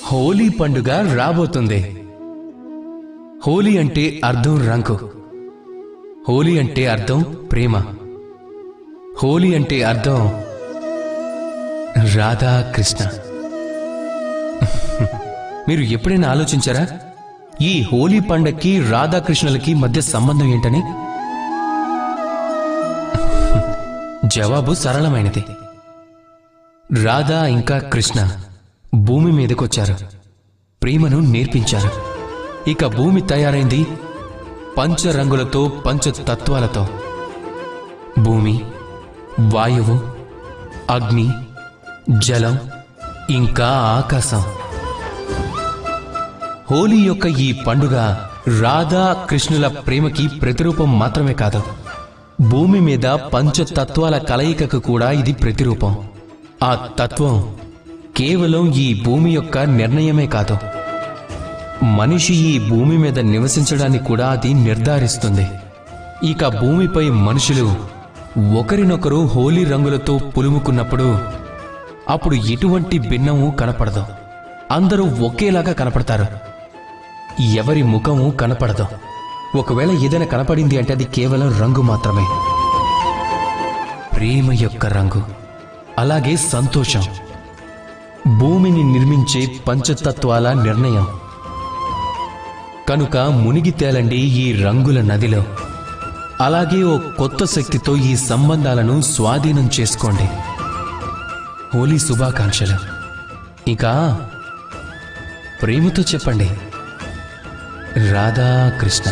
హోలీ పండుగ రాబోతుంది. హోలీ అంటే అర్థం రంగు, హోలీ అంటే అర్థం ప్రేమ, హోలీ అంటే అర్థం రాధా కృష్ణ. మీరు ఎప్పుడైనా ఆలోచించారా ఈ హోలీ పండగకి రాధాకృష్ణులకి మధ్య సంబంధం ఏంటని? జవాబు సరళమైనది. రాధా ఇంకా కృష్ణ భూమి మీదకొచ్చారు, ప్రేమను నేర్పించారు. ఇక భూమి తయారైంది పంచరంగులతో, పంచతత్వాలతో. భూమి, వాయువు, అగ్ని, జలం, ఇంకా ఆకాశం. హోలీ యొక్క ఈ పండుగ రాధా కృష్ణుల ప్రేమకి ప్రతిరూపం మాత్రమే కాదు, భూమి మీద పంచతత్వాల కలయికకు కూడా ఇది ప్రతిరూపం. ఆ తత్వం కేవలం ఈ భూమి యొక్క నిర్ణయమే కాదు, మనిషి ఈ భూమి మీద నివసించడాన్ని కూడా అది నిర్ధారిస్తుంది. ఇక భూమిపై మనుషులు ఒకరినొకరు హోలీ రంగులతో పులుముకున్నప్పుడు అప్పుడు ఎటువంటి భిన్నము కనపడదు. అందరూ ఒకేలాగా కనపడతారు, ఎవరి ముఖము కనపడదు. ఒకవేళ ఏదైనా కనపడింది అంటే అది కేవలం రంగు మాత్రమే. ప్రేమ యొక్క రంగు, అలాగే సంతోషం, భూమిని నిర్మించే పంచతత్వాల నిర్ణయం. కనుక మునిగి తేలండి ఈ రంగుల నదిలో. అలాగే ఓ కొత్త శక్తితో ఈ సంబంధాలను స్వాధీనం చేసుకోండి. హోలీ శుభాకాంక్షలు. ఇంకా ప్రేమతో చెప్పండి, రాధా కృష్ణ.